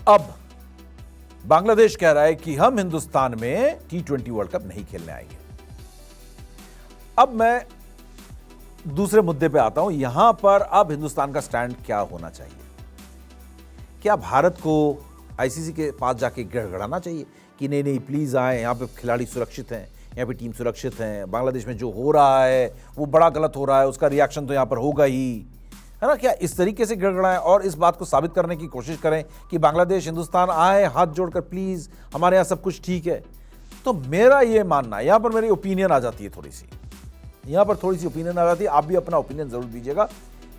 अब बांग्लादेश कह रहा है कि हम हिंदुस्तान में T20 वर्ल्ड कप नहीं खेलने आएंगे। अब मैं दूसरे मुद्दे पे आता हूं। यहां पर अब हिंदुस्तान का स्टैंड क्या होना चाहिए? क्या भारत को आईसीसी के पास जाके गड़गड़ाना चाहिए कि नहीं नहीं प्लीज आए, यहां पे खिलाड़ी सुरक्षित हैं, यहाँ पे टीम सुरक्षित है, बांग्लादेश में जो हो रहा है वो बड़ा गलत हो रहा है, उसका रिएक्शन तो यहाँ पर होगा ही, है ना? क्या इस तरीके से गड़गड़ाएं और इस बात को साबित करने की कोशिश करें कि बांग्लादेश हिंदुस्तान आए हाथ जोड़कर, प्लीज हमारे यहाँ सब कुछ ठीक है? तो मेरा ये मानना है, यहाँ पर मेरी ओपिनियन आ जाती है, थोड़ी सी ओपिनियन आ जाती है, आप भी अपना ओपिनियन जरूर दीजिएगा।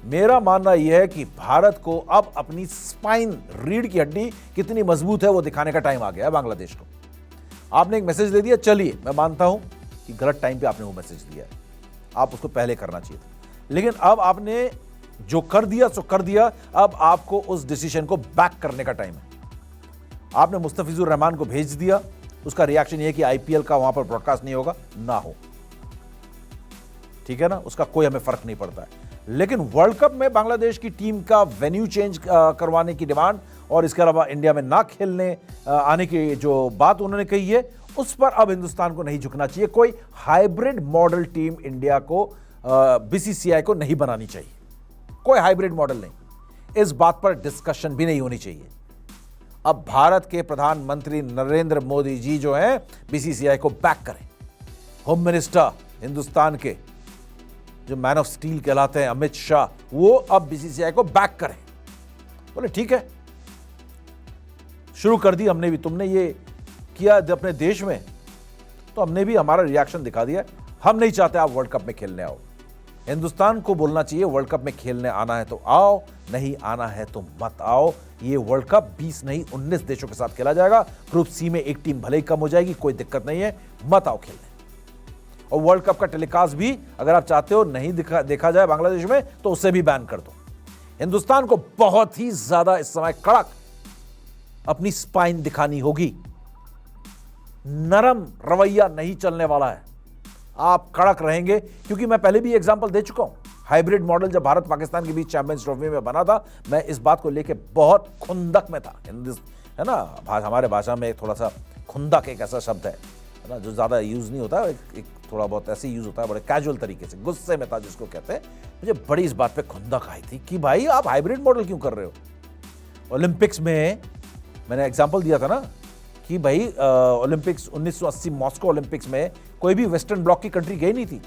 मेरा मानना यह है कि भारत को अब अपनी स्पाइन, रीढ़ की हड्डी कितनी मजबूत है वो दिखाने का टाइम आ गया है बांग्लादेश को। आपने एक मैसेज दे दिया, चलिए मैं मानता हूं कि गलत टाइम पे आपने वो मैसेज दिया है, आप उसको पहले करना चाहिए था, लेकिन अब आपने जो कर दिया सो कर दिया। अब आपको उस डिसीजन को बैक करने का टाइम है। आपने मुस्तफिजुर रहमान को भेज दिया, उसका रिएक्शन यह कि आईपीएल का वहां पर ब्रॉडकास्ट नहीं होगा, ना हो, ठीक है ना, उसका कोई हमें फर्क नहीं पड़ता है। लेकिन वर्ल्ड कप में बांग्लादेश की टीम का वेन्यू चेंज करवाने की डिमांड और इसके अलावा इंडिया में ना खेलने आने की जो बात उन्होंने कही है, उस पर अब हिंदुस्तान को नहीं झुकना चाहिए। कोई हाइब्रिड मॉडल टीम इंडिया को, बीसीसीआई को नहीं बनानी चाहिए, कोई हाइब्रिड मॉडल नहीं। इस बात पर डिस्कशन भी नहीं होनी चाहिए। अब भारत के प्रधानमंत्री नरेंद्र मोदी जी जो हैं, बीसीसीआई को बैक करें। होम मिनिस्टर हिंदुस्तान के जो मैन ऑफ स्टील कहलाते हैं, अमित शाह, वो अब बीसीसीआई को बैक करें। बोले ठीक है, शुरू कर दी हमने भी, तुमने ये किया अपने देश में, तो हमने भी हमारा रिएक्शन दिखा दिया। हम नहीं चाहते आप वर्ल्ड कप में खेलने आओ। हिंदुस्तान को बोलना चाहिए वर्ल्ड कप में खेलने आना है तो आओ, नहीं आना है तो मत आओ। ये वर्ल्ड कप 20 नहीं 19 देशों के साथ खेला जाएगा। ग्रुप सी में एक टीम भले ही कम हो जाएगी, कोई दिक्कत नहीं है, मत आओ खेलने। और वर्ल्ड कप का टेलीकास्ट भी अगर आप चाहते हो नहीं देखा जाए बांग्लादेश में, तो उसे भी बैन कर दो। हिंदुस्तान को बहुत ही ज्यादा इस समय कड़क अपनी स्पाइन दिखानी होगी। नरम रवैया नहीं चलने वाला है, आप कड़क रहेंगे। क्योंकि मैं पहले भी एग्जांपल दे चुका हूं, हाइब्रिड मॉडल जब भारत पाकिस्तान के बीच चैंपियंस ट्रॉफी में बना था, मैं इस बात को लेकर बहुत खुंदक में था, है ना, हमारे भाषा में थोड़ा सा खुंदक एक ऐसा शब्द है ना, जो ज्यादा यूज नहीं होता, एक थोड़ा बहुत ऐसे यूज होता है, बड़े कैजुअल तरीके से, गुस्से में था जिसको कहते हैं। मुझे बड़ी इस बात पे खुंदक आई थी कि भाई आप हाइब्रिड मॉडल क्यों कर रहे हो? ओलंपिक्स में मैंने एग्जांपल दिया था ना कि भाई ओलंपिक्स 1980 मॉस्को ओलंपिक्स में कोई भी वेस्टर्न ब्लॉक की कंट्री गई नहीं थी।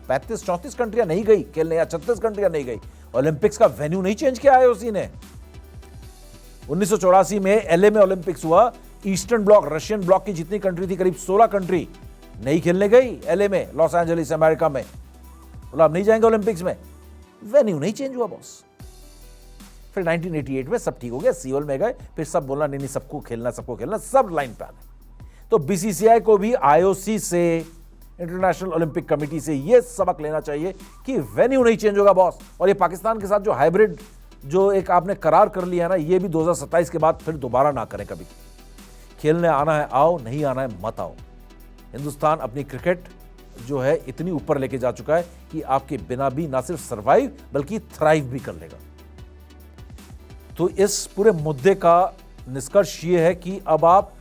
35-34 कंट्रियां नहीं गई खेलने, या 36 कंट्रियां नहीं गई। ओलंपिक्स का वेन्यू नहीं चेंज किया है उसी ने। 1984 में एलए में ओलंपिक्स हुआ, ईस्टर्न ब्लॉक, रशियन ब्लॉक की जितनी कंट्री थी, करीब 16 कंट्री नहीं खेलने गई एलए में, लॉस एंजलिस अमेरिका में। बोला आप नहीं जाएंगे ओलंपिक्स में, वेन्यू नहीं चेंज हुआ बॉस। फिर 1988 में सब ठीक हो गया, सियोल में गए, फिर सब बोलना नहीं सबको खेलना, सब लाइन पे आ गए। तो बीसीसीआई को भी आईओसी से, इंटरनेशनल ओलंपिक कमेटी से यह सबक लेना चाहिए कि वेन्यू नहीं चेंज होगा बॉस। और ये पाकिस्तान के साथ जो हाइब्रिड जो एक आपने करार कर लिया ना, ये भी 2027 के बाद फिर दोबारा ना करें कभी। खेलने आना है आओ, नहीं आना है मत आओ। हिंदुस्तान अपनी क्रिकेट जो है इतनी ऊपर लेके जा चुका है कि आपके बिना भी ना सिर्फ सर्वाइव बल्कि थ्राइव भी कर लेगा। तो इस पूरे मुद्दे का निष्कर्ष ये है कि अब आप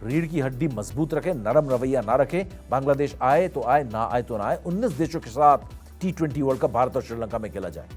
रीढ़ की हड्डी मजबूत रखें, नरम रवैया ना रखें। बांग्लादेश आए तो आए, ना आए तो ना आए। 19 देशों के साथ T20 वर्ल्ड कप भारत और श्रीलंका में खेला जाए।